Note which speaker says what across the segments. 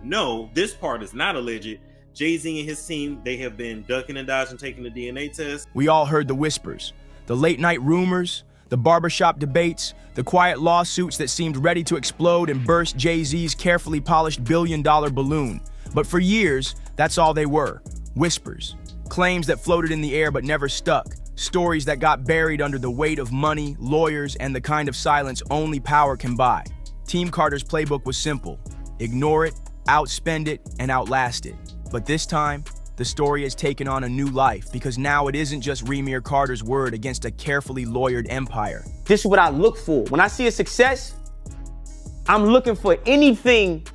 Speaker 1: no, this part is not alleged. Jay-Z and his team, they have been ducking and dodging taking the DNA test.
Speaker 2: We all heard the whispers, the late-night rumors, the barbershop debates, the quiet lawsuits that seemed ready to explode and burst Jay-Z's carefully polished billion-dollar balloon. But for years, that's all they were, whispers. Claims that floated in the air but never stuck. Stories that got buried under the weight of money, lawyers, and the kind of silence only power can buy. Team Carter's playbook was simple. Ignore it, outspend it, and outlast it. But this time, the story has taken on a new life because now it isn't just Rymir Carter's word against a carefully lawyered empire.
Speaker 3: This is what I look for. When I see a success, I'm looking for anything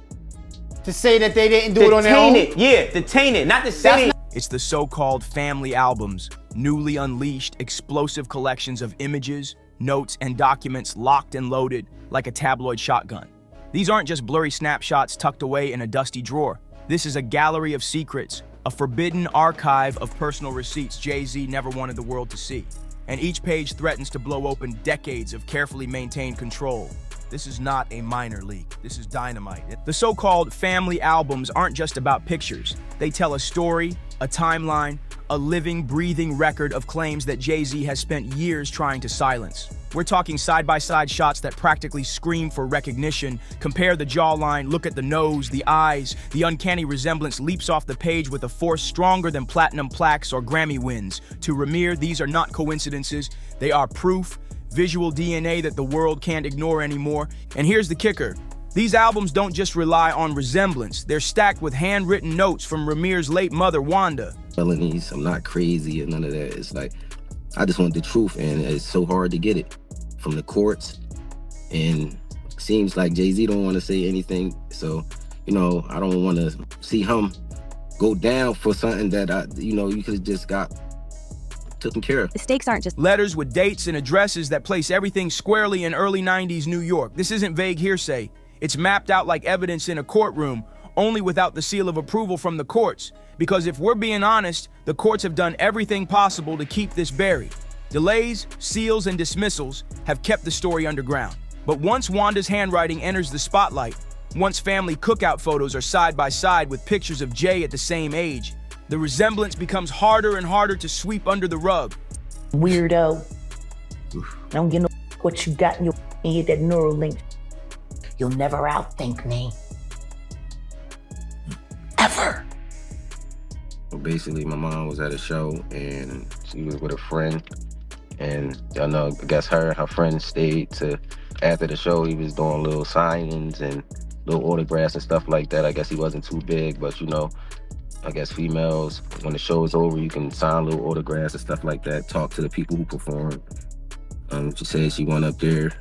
Speaker 4: to say that they didn't do it on their own?
Speaker 3: Yeah, detain it, not to say it.
Speaker 2: It's the so-called family albums, newly unleashed, explosive collections of images, notes, and documents locked and loaded like a tabloid shotgun. These aren't just blurry snapshots tucked away in a dusty drawer. This is a gallery of secrets, a forbidden archive of personal receipts Jay-Z never wanted the world to see. And each page threatens to blow open decades of carefully maintained control. This is not a minor leak. This is dynamite. The so-called family albums aren't just about pictures. They tell a story, a timeline, a living, breathing record of claims that Jay-Z has spent years trying to silence. We're talking side-by-side shots that practically scream for recognition. Compare the jawline, look at the nose, the eyes. The uncanny resemblance leaps off the page with a force stronger than platinum plaques or Grammy wins. To Remir, these are not coincidences. They are proof, visual DNA that the world can't ignore anymore. And here's the kicker. These albums don't just rely on resemblance. They're stacked with handwritten notes from Rymir's late mother, Wanda.
Speaker 5: Felonies, I'm not crazy or none of that. It's like, I just want the truth, and it's so hard to get it from the courts. And it seems like Jay-Z don't want to say anything. So, I don't want to see him go down for something that, you could have just got taken care of.
Speaker 6: The stakes aren't just
Speaker 2: letters with dates and addresses that place everything squarely in early 90s New York. This isn't vague hearsay. It's mapped out like evidence in a courtroom, only without the seal of approval from the courts. Because if we're being honest, the courts have done everything possible to keep this buried. Delays, seals, and dismissals have kept the story underground. But once Wanda's handwriting enters the spotlight, once family cookout photos are side by side with pictures of Jay at the same age, the resemblance becomes harder and harder to sweep under the rug.
Speaker 7: Weirdo. I don't get no what you got in your head, that neural link. You'll never outthink me. Ever.
Speaker 5: Basically, my mom was at a show and she was with a friend. And I guess her and her friend stayed to, after the show, he was doing little signings and little autographs and stuff like that. I guess he wasn't too big, but I guess females, when the show is over, you can sign little autographs and stuff like that, talk to the people who performed. She said she went up there.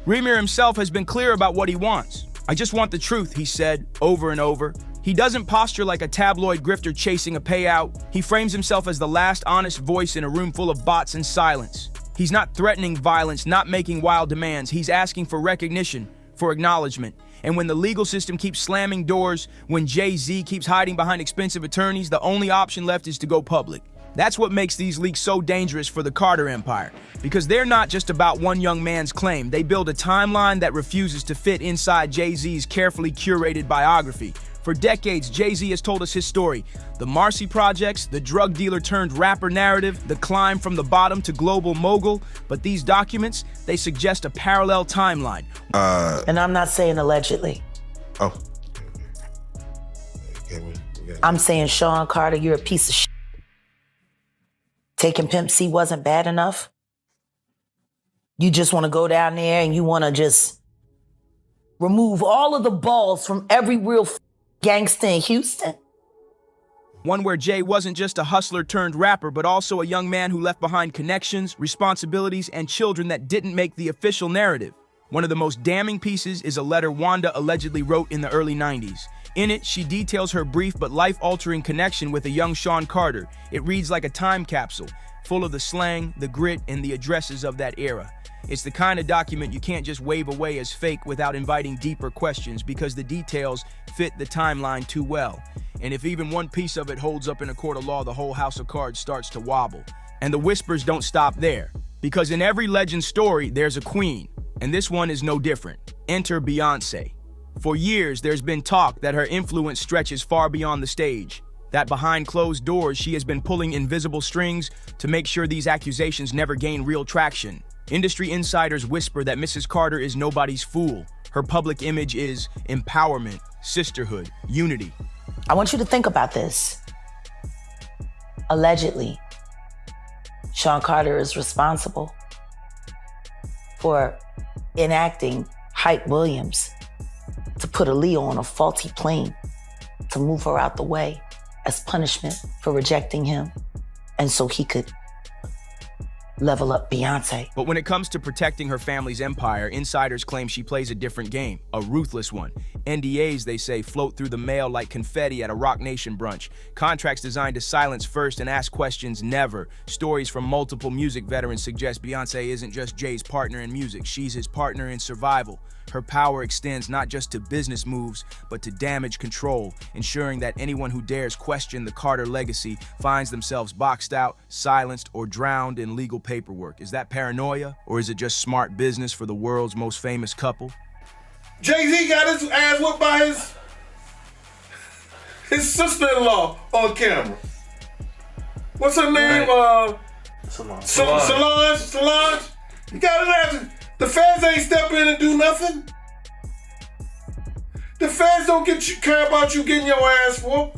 Speaker 2: Remir himself has been clear about what he wants. I just want the truth, he said, over and over. He doesn't posture like a tabloid grifter chasing a payout. He frames himself as the last honest voice in a room full of bots and silence. He's not threatening violence, not making wild demands. He's asking for recognition, for acknowledgement. And when the legal system keeps slamming doors, when Jay-Z keeps hiding behind expensive attorneys, the only option left is to go public. That's what makes these leaks so dangerous for the Carter empire, because they're not just about one young man's claim. They build a timeline that refuses to fit inside Jay-Z's carefully curated biography. For decades, Jay-Z has told us his story. The Marcy projects, the drug dealer turned rapper narrative, the climb from the bottom to global mogul. But these documents, they suggest a parallel timeline.
Speaker 7: And I'm not saying allegedly.
Speaker 8: Oh.
Speaker 7: I'm saying, Sean Carter, you're a piece of shit. Taking Pimp C wasn't bad enough. You just want to go down there and you want to just remove all of the balls from every real gangster in Houston.
Speaker 2: One where Jay wasn't just a hustler turned rapper, but also a young man who left behind connections, responsibilities, and children that didn't make the official narrative. One of the most damning pieces is a letter Wanda allegedly wrote in the early 90s. In it, she details her brief but life-altering connection with a young Sean Carter. It reads like a time capsule, full of the slang, the grit, and the addresses of that era. It's the kind of document you can't just wave away as fake without inviting deeper questions, because the details fit the timeline too well. And if even one piece of it holds up in a court of law, the whole house of cards starts to wobble. And the whispers don't stop there, because in every legend story, there's a queen, and this one is no different. Enter Beyonce. For years, there's been talk that her influence stretches far beyond the stage, that behind closed doors she has been pulling invisible strings to make sure these accusations never gain real traction. Industry insiders whisper that Mrs. Carter is nobody's fool. Her public image is empowerment, sisterhood, unity.
Speaker 7: I want you to think about this. Allegedly, Sean Carter is responsible for enacting Hype Williams to put Aaliyah on a faulty plane to move her out the way as punishment for rejecting him, and so he could level up Beyonce.
Speaker 2: But when it comes to protecting her family's empire, insiders claim she plays a different game, a ruthless one. NDAs, they say, float through the mail like confetti at a Rock Nation brunch. Contracts designed to silence first and ask questions never. Stories from multiple music veterans suggest Beyonce isn't just Jay's partner in music, she's his partner in survival. Her power extends not just to business moves, but to damage control, ensuring that anyone who dares question the Carter legacy finds themselves boxed out, silenced, or drowned in legal paperwork. Is that paranoia, or is it just smart business for the world's most famous couple?
Speaker 6: Jay-Z got his ass whooped by his sister-in-law on camera. What's her name? Solange. You got his ass. The feds ain't step in and do nothing. The feds don't care about you getting your ass whooped.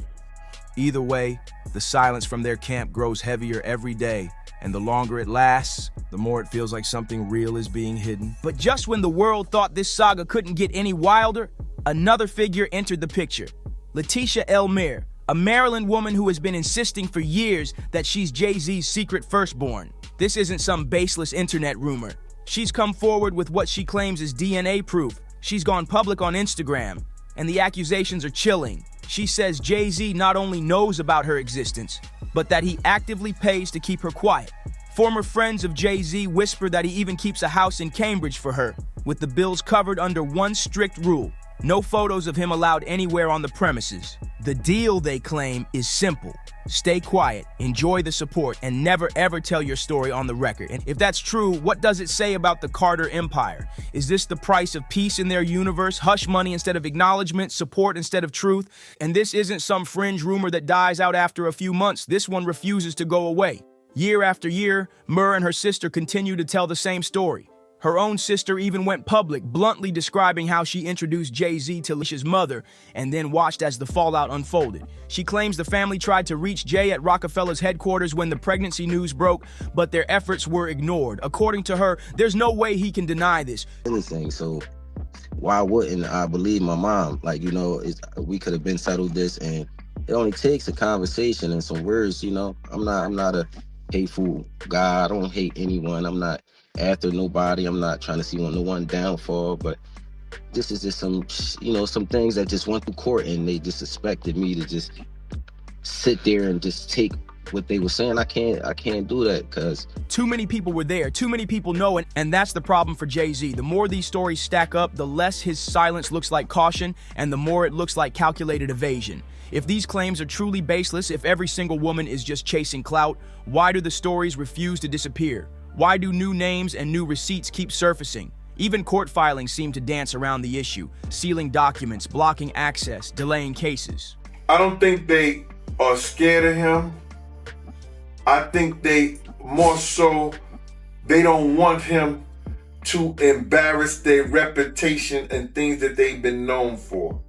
Speaker 2: Either way, the silence from their camp grows heavier every day, and the longer it lasts, the more it feels like something real is being hidden. But just when the world thought this saga couldn't get any wilder, another figure entered the picture. Letitia Elmire, a Maryland woman who has been insisting for years that she's Jay-Z's secret firstborn. This isn't some baseless internet rumor. She's come forward with what she claims is DNA proof. She's gone public on Instagram, and the accusations are chilling. She says Jay-Z not only knows about her existence, but that he actively pays to keep her quiet. Former friends of Jay-Z whisper that he even keeps a house in Cambridge for her, with the bills covered under one strict rule: no photos of him allowed anywhere on the premises. The deal, they claim, is simple. Stay quiet, enjoy the support, and never ever tell your story on the record. And if that's true, what does it say about the Carter empire? Is this the price of peace in their universe? Hush money instead of acknowledgement, support instead of truth? And this isn't some fringe rumor that dies out after a few months. This one refuses to go away. Year after year, Mur and her sister continue to tell the same story. Her own sister even went public, bluntly describing how she introduced Jay-Z to Alicia's mother and then watched as the fallout unfolded. She claims the family tried to reach Jay at Rockefeller's headquarters when the pregnancy news broke, but their efforts were ignored. According to her, there's no way he can deny this.
Speaker 5: Anything, so why wouldn't I believe my mom? Like, you know, we could have been settled this, and it only takes a conversation and some words, you know. I'm not a hateful guy. I don't hate anyone. I'm not after nobody. I'm not trying to see no one downfall, but this is just some, you know, some things that just went through court, and they just expected me to just sit there and just take what they were saying. I can't do that, because
Speaker 2: too many people were there, too many people know, and that's the problem for Jay-Z. The more these stories stack up, the less his silence looks like caution, and the more it looks like calculated evasion. If these claims are truly baseless, if every single woman is just chasing clout, why do the stories refuse to disappear? Why do new names and new receipts keep surfacing? Even court filings seem to dance around the issue, sealing documents, blocking access, delaying cases.
Speaker 6: I don't think they are scared of him. I think they more so, they don't want him to embarrass their reputation and things that they've been known for.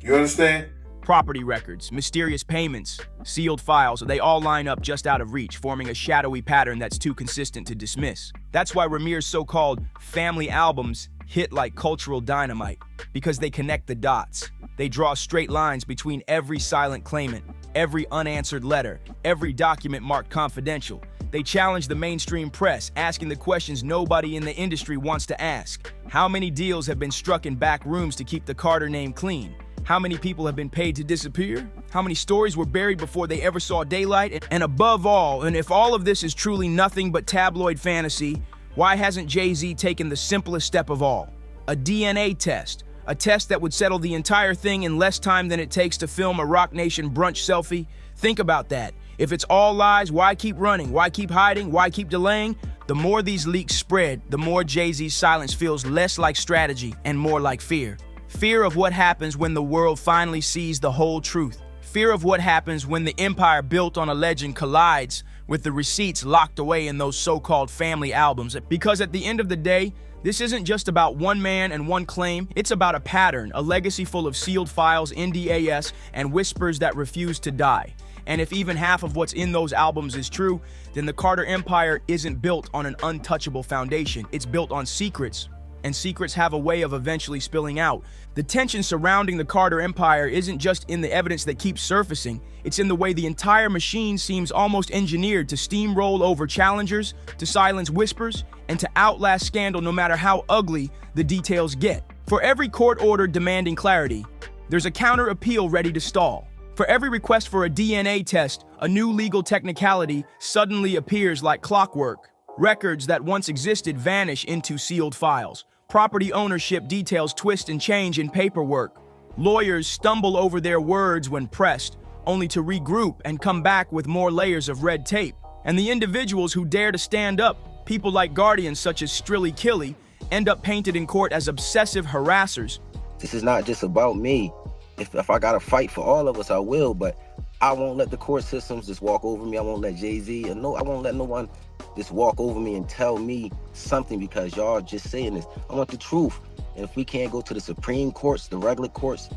Speaker 6: You understand?
Speaker 2: Property records, mysterious payments, sealed files, they all line up just out of reach, forming a shadowy pattern that's too consistent to dismiss. That's why Rymir's so-called family albums hit like cultural dynamite, because they connect the dots. They draw straight lines between every silent claimant, every unanswered letter, every document marked confidential. They challenge the mainstream press, asking the questions nobody in the industry wants to ask. How many deals have been struck in back rooms to keep the Carter name clean? How many people have been paid to disappear? How many stories were buried before they ever saw daylight? And above all, and if all of this is truly nothing but tabloid fantasy, why hasn't Jay-Z taken the simplest step of all? A DNA test. A test that would settle the entire thing in less time than it takes to film a Rock Nation brunch selfie. Think about that. If it's all lies, why keep running? Why keep hiding? Why keep delaying? The more these leaks spread, the more Jay-Z's silence feels less like strategy and more like fear. Fear of what happens when the world finally sees the whole truth. Fear of what happens when the empire built on a legend collides with the receipts locked away in those so-called family albums. Because at the end of the day, this isn't just about one man and one claim, it's about a pattern, a legacy full of sealed files, NDAs, and whispers that refuse to die. And if even half of what's in those albums is true, then the Carter Empire isn't built on an untouchable foundation. It's built on secrets, and secrets have a way of eventually spilling out. The tension surrounding the Carter Empire isn't just in the evidence that keeps surfacing, it's in the way the entire machine seems almost engineered to steamroll over challengers, to silence whispers, and to outlast scandal no matter how ugly the details get. For every court order demanding clarity, there's a counter appeal ready to stall. For every request for a DNA test, a new legal technicality suddenly appears like clockwork. Records that once existed vanish into sealed files. Property ownership details twist and change in paperwork. Lawyers stumble over their words when pressed, only to regroup and come back with more layers of red tape. And the individuals who dare to stand up, people like guardians such as Strilly Killy, end up painted in court as obsessive harassers.
Speaker 5: This is not just about me. If I gotta fight for all of us, I will, but I won't let the court systems just walk over me. I won't let Jay-Z, I won't let no one just walk over me and tell me something because y'all just saying this. I want the truth. And if we can't go to the Supreme Courts, the regular courts,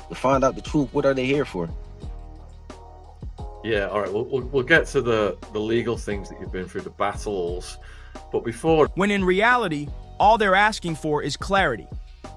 Speaker 5: to find out the truth, what are they here for?
Speaker 8: Yeah, all right, we'll get to the legal things that you've been through, the battles, but before...
Speaker 2: When in reality, all they're asking for is clarity.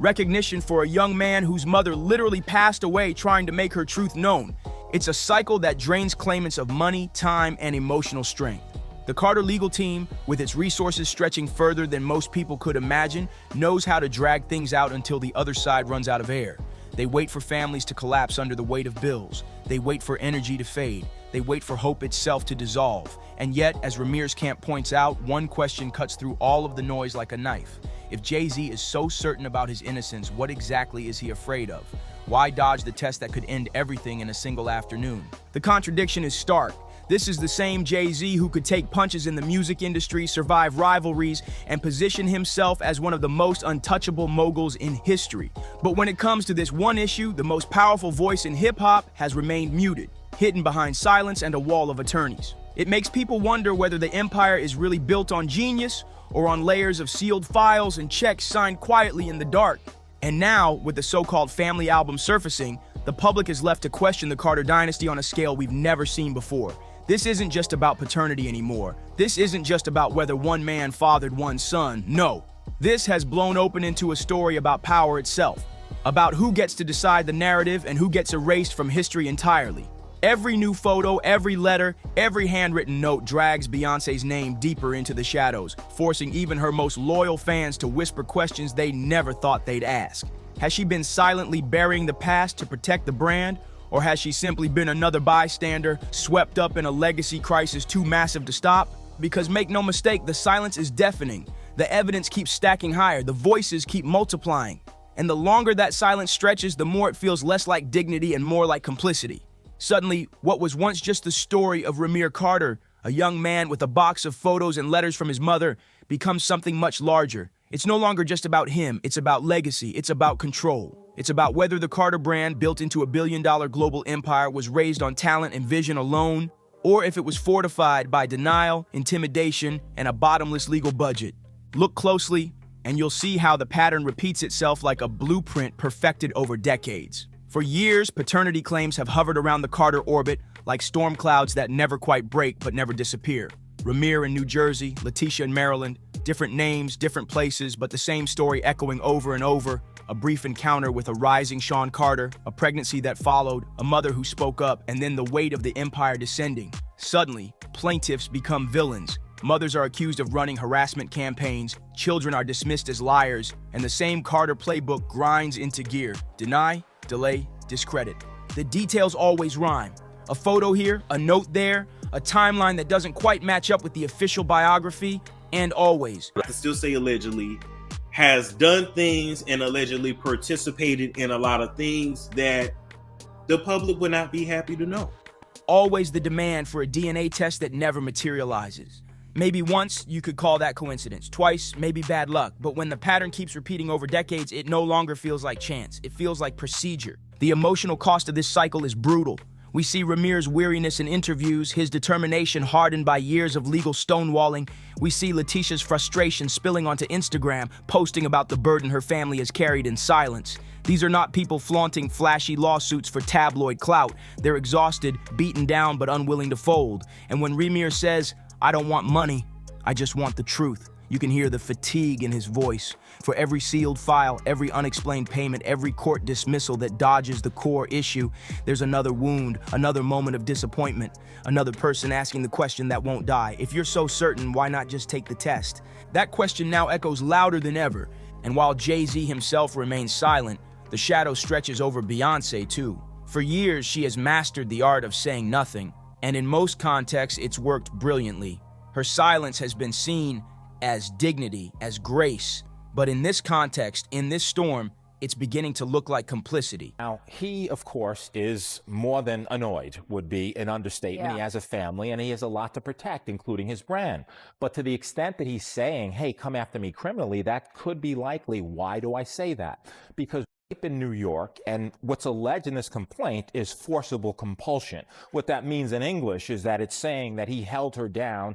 Speaker 2: Recognition for a young man whose mother literally passed away trying to make her truth known. It's a cycle that drains claimants of money, time, and emotional strength. The Carter legal team, with its resources stretching further than most people could imagine, knows how to drag things out until the other side runs out of air. They wait for families to collapse under the weight of bills. They wait for energy to fade. They wait for hope itself to dissolve. And yet, as Rymir's camp points out, one question cuts through all of the noise like a knife. If Jay-Z is so certain about his innocence, what exactly is he afraid of? Why dodge the test that could end everything in a single afternoon? The contradiction is stark. This is the same Jay-Z who could take punches in the music industry, survive rivalries, and position himself as one of the most untouchable moguls in history. But when it comes to this one issue, the most powerful voice in hip-hop has remained muted, hidden behind silence and a wall of attorneys. It makes people wonder whether the empire is really built on genius or on layers of sealed files and checks signed quietly in the dark. And now, with the so-called family album surfacing, the public is left to question the Carter dynasty on a scale we've never seen before. This isn't just about paternity anymore. This isn't just about whether one man fathered one son. No, this has blown open into a story about power itself, about who gets to decide the narrative and who gets erased from history entirely. Every new photo, every letter, every handwritten note drags Beyonce's name deeper into the shadows, forcing even her most loyal fans to whisper questions they never thought they'd ask. Has she been silently burying the past to protect the brand? Or has she simply been another bystander, swept up in a legacy crisis too massive to stop? Because make no mistake, the silence is deafening. The evidence keeps stacking higher, the voices keep multiplying. And the longer that silence stretches, the more it feels less like dignity and more like complicity. Suddenly, what was once just the story of Rymir Carter, a young man with a box of photos and letters from his mother, becomes something much larger. It's no longer just about him, it's about legacy, it's about control. It's about whether the Carter brand, built into a billion-dollar global empire, was raised on talent and vision alone, or if it was fortified by denial, intimidation, and a bottomless legal budget. Look closely, and you'll see how the pattern repeats itself like a blueprint perfected over decades. For years, paternity claims have hovered around the Carter orbit like storm clouds that never quite break but never disappear. Rymir in New Jersey, Letitia in Maryland, different names, different places, but the same story echoing over and over. A brief encounter with a rising Sean Carter, a pregnancy that followed, a mother who spoke up, and then the weight of the empire descending. Suddenly, plaintiffs become villains. Mothers are accused of running harassment campaigns, children are dismissed as liars, and the same Carter playbook grinds into gear. Deny, delay, discredit. The details always rhyme. A photo here, a note there, a timeline that doesn't quite match up with the official biography, and always.
Speaker 1: I can still say allegedly, has done things and allegedly participated in a lot of things that the public would not be happy to know.
Speaker 2: Always the demand for a DNA test that never materializes. Maybe once, you could call that coincidence. Twice, maybe bad luck. But when the pattern keeps repeating over decades, it no longer feels like chance. It feels like procedure. The emotional cost of this cycle is brutal. We see Rymir's weariness in interviews, his determination hardened by years of legal stonewalling. We see Letitia's frustration spilling onto Instagram, posting about the burden her family has carried in silence. These are not people flaunting flashy lawsuits for tabloid clout. They're exhausted, beaten down, but unwilling to fold. And when Rymir says, "I don't want money, I just want the truth," you can hear the fatigue in his voice. For every sealed file, every unexplained payment, every court dismissal that dodges the core issue, there's another wound, another moment of disappointment, another person asking the question that won't die. If you're so certain, why not just take the test? That question now echoes louder than ever. And while Jay-Z himself remains silent, the shadow stretches over Beyonce too. For years, she has mastered the art of saying nothing, and in most contexts, it's worked brilliantly. Her silence has been seen as dignity, as grace. But in this context, in this storm, it's beginning to look like complicity.
Speaker 9: Now, he, of course, is more than annoyed, would be an understatement.
Speaker 10: Yeah.
Speaker 9: He has a family and he has a lot to protect, including his brand. But to the extent that he's saying, hey, come after me criminally, that could be likely. Why do I say that? Because rape in New York, and what's alleged in this complaint is forcible compulsion. What that means in English is that it's saying that he held her down.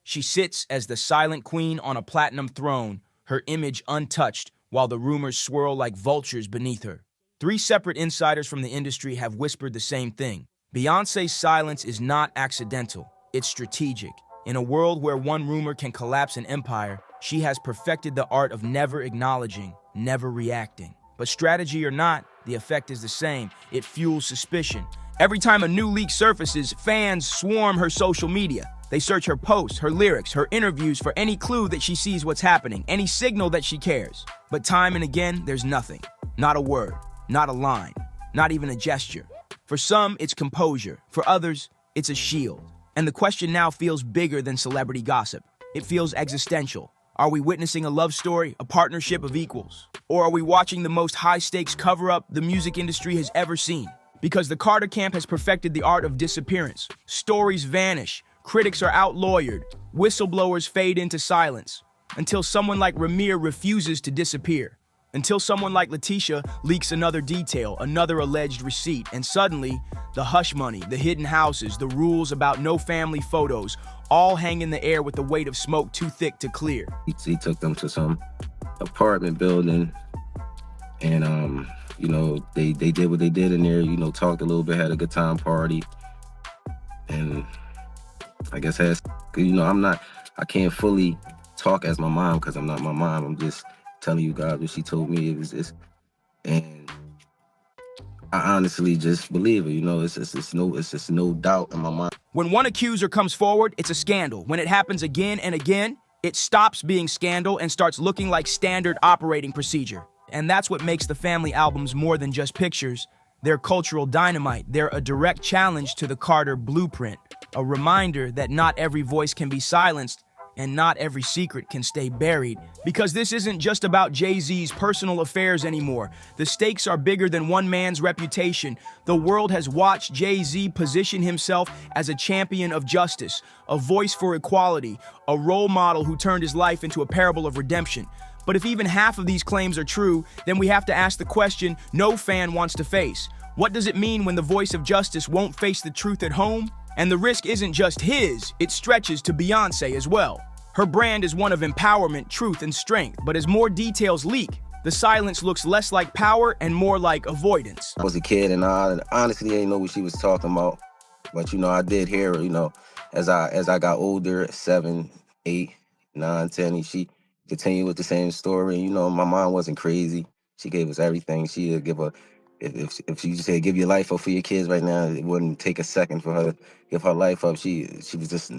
Speaker 2: She sits as the silent queen on a platinum throne, her image untouched, while the rumors swirl like vultures beneath her. 3 separate insiders from the industry have whispered the same thing. Beyonce's silence is not accidental, it's strategic. In a world where one rumor can collapse an empire, she has perfected the art of never acknowledging, never reacting. But strategy or not, the effect is the same. It fuels suspicion. Every time a new leak surfaces, fans swarm her social media. They search her posts, her lyrics, her interviews for any clue that she sees what's happening, any signal that she cares. But time and again, there's nothing. Not a word, not a line, not even a gesture. For some, it's composure. For others, it's a shield. And the question now feels bigger than celebrity gossip. It feels existential. Are we witnessing a love story, a partnership of equals? Or are we watching the most high-stakes cover-up the music industry has ever seen? Because the Carter camp has perfected the art of disappearance. Stories vanish. Critics are out-lawyered, whistleblowers fade into silence, until someone like Remir refuses to disappear, until someone like Letitia leaks another detail, another alleged receipt, and suddenly, the hush money, the hidden houses, the rules about no family photos, all hang in the air with the weight of smoke too thick to clear.
Speaker 5: He took them to some apartment building, and they did what they did in there, talked a little bit, had a good time party, and I guess I can't fully talk as my mom because I'm not my mom. I'm just telling you guys what she told me. It was this, and I honestly just believe it. It's just no doubt in my mind.
Speaker 2: When one accuser comes forward, it's a scandal. When it happens again and again, it stops being scandal and starts looking like standard operating procedure. And that's what makes the family albums more than just pictures. They're cultural dynamite. They're a direct challenge to the Carter blueprint, a reminder that not every voice can be silenced and not every secret can stay buried. Because this isn't just about Jay-Z's personal affairs anymore. The stakes are bigger than one man's reputation. The world has watched Jay-Z position himself as a champion of justice, a voice for equality, a role model who turned his life into a parable of redemption. But if even half of these claims are true, then we have to ask the question no fan wants to face. What does it mean when the voice of justice won't face the truth at home? And the risk isn't just his, it stretches to Beyonce as well. Her brand is one of empowerment, truth, and strength, but as more details leak, the silence looks less like power and more like avoidance.
Speaker 5: I was a kid and I honestly didn't know what she was talking about. But, I did hear her, as I got older, 7, 8, 9, 10, she continued with the same story. My mom wasn't crazy. She gave us everything. She'd give if she said give your life up for your kids right now, it wouldn't take a second for her to give her life up. She was just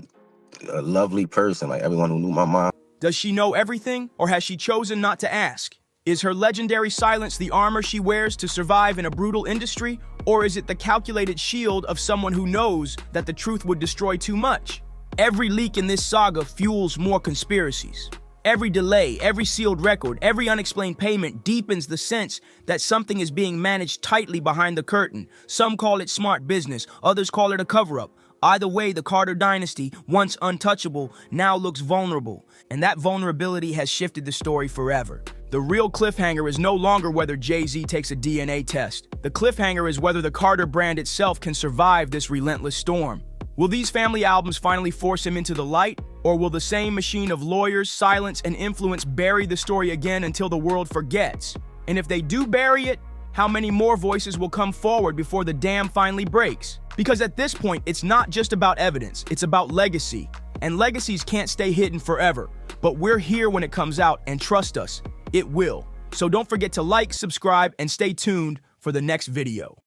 Speaker 5: a lovely person, like everyone who knew my mom.
Speaker 2: Does she know everything, or has she chosen not to ask? Is her legendary silence the armor she wears to survive in a brutal industry, or is it the calculated shield of someone who knows that the truth would destroy too much? Every leak in this saga fuels more conspiracies. Every delay, every sealed record, every unexplained payment deepens the sense that something is being managed tightly behind the curtain. Some call it smart business, others call it a cover-up. Either way, the Carter dynasty, once untouchable, now looks vulnerable, and that vulnerability has shifted the story forever. The real cliffhanger is no longer whether Jay-Z takes a DNA test. The cliffhanger is whether the Carter brand itself can survive this relentless storm. Will these family albums finally force him into the light, or will the same machine of lawyers, silence, and influence bury the story again until the world forgets? And if they do bury it, how many more voices will come forward before the dam finally breaks? Because at this point, it's not just about evidence, it's about legacy. And legacies can't stay hidden forever. But we're here when it comes out, and trust us, it will. So don't forget to like, subscribe, and stay tuned for the next video.